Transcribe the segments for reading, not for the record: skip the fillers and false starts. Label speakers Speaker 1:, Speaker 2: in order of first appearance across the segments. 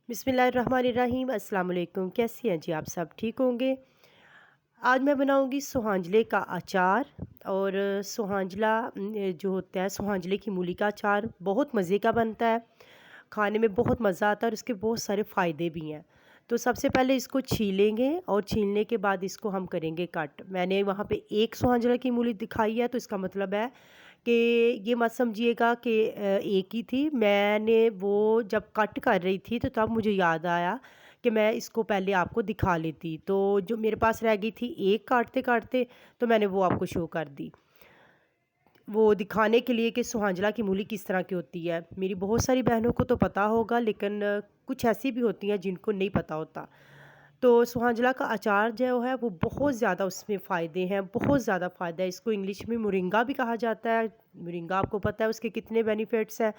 Speaker 1: बिस्मिल्लाहिर्रहमानिर्रहीम। अस्सलाम वालेकुम। कैसी हैं जी आप सब? ठीक होंगे। आज मैं बनाऊंगी सुहांजले का अचार। और सुहांजला जो होता है, सुहांजले की मूली का अचार बहुत मज़े का बनता है। खाने में बहुत मज़ा आता है और इसके बहुत सारे फ़ायदे भी हैं। तो सबसे पहले इसको छीलेंगे और छीलने के बाद इसको हम करेंगे कट। मैंने वहाँ पे एक सुहांजला की मूली दिखाई है, तो इसका मतलब है कि ये मत समझिएगा कि एक ही थी। मैंने वो जब कट कर रही थी तो तब मुझे याद आया कि मैं इसको पहले आपको दिखा लेती। तो जो मेरे पास रह गई थी एक काटते-काटते, तो मैंने वो आपको शो कर दी। वो दिखाने के लिए कि सुहांजला की मूली किस तरह की होती है। मेरी बहुत सारी बहनों को तो पता होगा, लेकिन कुछ ऐसी भी होती हैं जिनको नहीं पता होता। तो सुहांजला का अचार जो है वो बहुत ज़्यादा उसमें फ़ायदे हैं, बहुत ज़्यादा फ़ायदा है। इसको इंग्लिश में मोरिंगा भी कहा जाता है। मोरिंगा आपको पता है उसके कितने बेनिफिट्स हैं,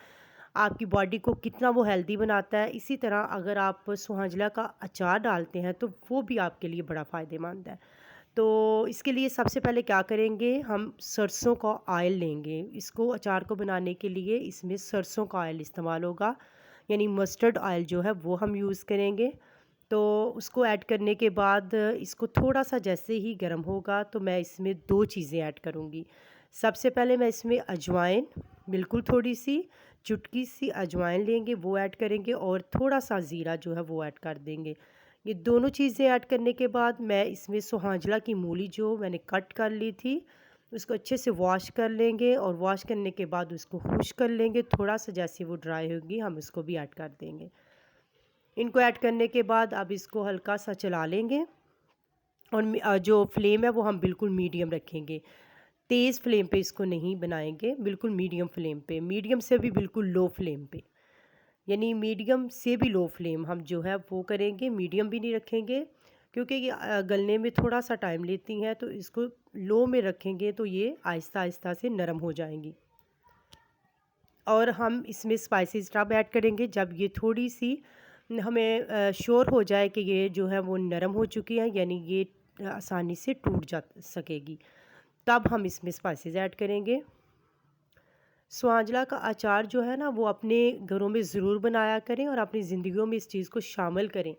Speaker 1: आपकी बॉडी को कितना वो हेल्दी बनाता है। इसी तरह अगर आप सुहांजला का अचार डालते हैं तो वो भी आपके लिए बड़ा फ़ायदेमंद है। तो इसके लिए सबसे पहले क्या करेंगे, हम सरसों का ऑयल लेंगे। इसको अचार को बनाने के लिए इसमें सरसों का ऑयल इस्तेमाल होगा, यानी मस्टर्ड ऑयल जो है वो हम यूज़ करेंगे। तो उसको ऐड करने के बाद इसको थोड़ा-सा जैसे ही गर्म होगा तो मैं इसमें 2 चीज़ें ऐड करूँगी। सबसे पहले मैं इसमें अजवाइन, बिल्कुल थोड़ी-सी, चुटकी-सी अजवाइन लेंगे, वो ऐड करेंगे और थोड़ा-सा ज़ीरा जो है वो ऐड कर देंगे। ये दोनों चीज़ें ऐड करने के बाद मैं इसमें सुहांजला की मूली जो मैंने कट कर ली थी, उसको अच्छे से वॉश कर लेंगे और वॉश करने के बाद उसको खुश्क कर लेंगे। थोड़ा-सा जैसे वो ड्राई होगी हम इसको भी ऐड कर देंगे। इनको ऐड करने के बाद अब इसको हल्का सा चला लेंगे और जो फ्लेम है वो हम बिल्कुल मीडियम रखेंगे। तेज़ फ्लेम पे इसको नहीं बनाएंगे, बिल्कुल मीडियम फ्लेम पे, मीडियम से भी बिल्कुल लो फ्लेम पे, यानी मीडियम से भी लो फ्लेम हम जो है वो करेंगे। मीडियम भी नहीं रखेंगे क्योंकि ये गलने में थोड़ा सा टाइम लेती हैं, तो इसको लो में रखेंगे तो ये आहिस्ता आहिस्ता से नरम हो जाएंगी। और हम इसमें स्पाइसेस तब ऐड करेंगे जब ये थोड़ी सी हमें श्योर हो जाए कि ये जो है वो नरम हो चुकी है, यानी ये आसानी से टूट जा सकेगी, तब हम इसमें स्पाइसेस ऐड करेंगे। स्वांजला का अचार जो है ना वो अपने घरों में ज़रूर बनाया करें और अपनी ज़िंदगियों में इस चीज़ को शामिल करें।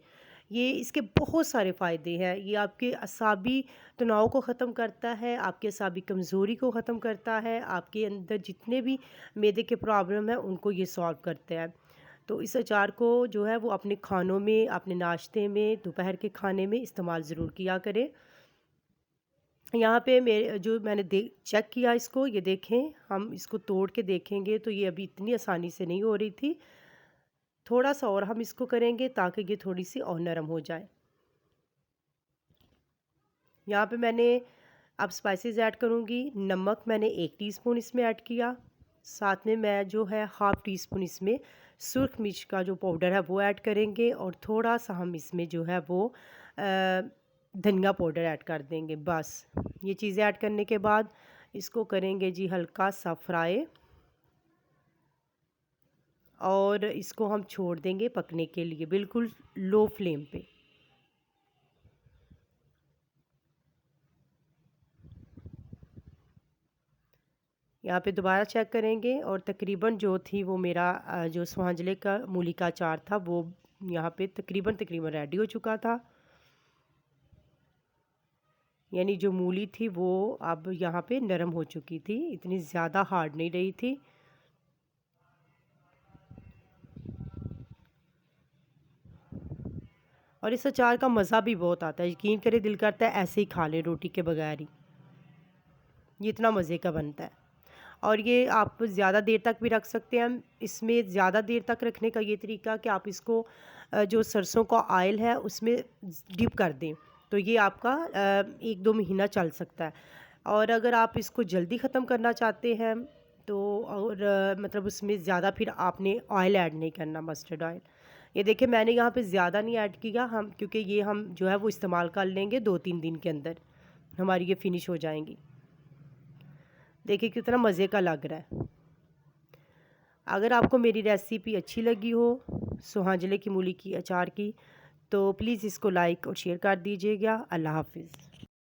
Speaker 1: ये इसके बहुत सारे फ़ायदे हैं। ये आपके असाबी तनाव को ख़त्म करता है, आपकी असाबी कमज़ोरी को ख़त्म करता है, आपके अंदर जितने भी मैदे के प्रॉब्लम हैं उनको ये सॉल्व करता है। तो इस अचार को जो है वो अपने खानों में, अपने नाश्ते में, दोपहर के खाने में इस्तेमाल ज़रूर किया करें। यहाँ पे मेरे जो मैंने चेक किया इसको, ये देखें, हम इसको तोड़ के देखेंगे तो ये अभी इतनी आसानी से नहीं हो रही थी। थोड़ा-सा और हम इसको करेंगे ताकि ये थोड़ी-सी और नरम हो जाए। यहाँ पे मैंने अब स्पाइसेस ऐड करूँगी। नमक मैंने 1 टीस्पून इसमें ऐड किया। साथ में मैं जो है हाफ़ टी स्पून इसमें सुर्ख मिर्च का जो पाउडर है वो ऐड करेंगे और थोड़ा-सा हम इसमें जो है वो धनिया पाउडर ऐड कर देंगे। बस ये चीज़ें ऐड करने के बाद इसको करेंगे जी हल्का-सा फ्राई और इसको हम छोड़ देंगे पकने के लिए बिल्कुल लो फ्लेम पे। यहाँ पे दोबारा चेक करेंगे और तकरीबन जो थी वो मेरा जो सुहांजले का मूली का अचार था वो यहाँ पे तकरीबन रेडी हो चुका था। यानी जो मूली थी वो अब यहाँ पे नरम हो चुकी थी, इतनी ज़्यादा हार्ड नहीं रही थी। और इस अचार का मज़ा भी बहुत आता है, यकीन करें दिल करता है ऐसे ही खा लें रोटी के बगैर ही, ये इतना मज़े का बनता है। और ये आप ज़्यादा देर तक भी रख सकते हैं। इसमें ज़्यादा देर तक रखने का ये तरीका कि आप इसको जो सरसों का ऑयल है उसमें डिप कर दें, तो ये आपका 1-2 महीना चल सकता है। और अगर आप इसको जल्दी ख़त्म करना चाहते हैं तो और मतलब उसमें ज़्यादा फिर आपने ऑयल ऐड नहीं करना, मस्टर्ड ऑयल। ये देखिए मैंने यहाँ पे ज़्यादा नहीं ऐड किया, हम क्योंकि ये हम जो है वो इस्तेमाल कर लेंगे 2-3 दिन के अंदर, हमारी ये फ़िनिश हो जाएंगी। देखिए कितना मज़े का लग रहा है। अगर आपको मेरी रेसिपी अच्छी लगी हो सुहांजले की मूली की अचार की, तो प्लीज़ इसको लाइक और शेयर कर दीजिएगा। अल्लाह हाफ़िज़।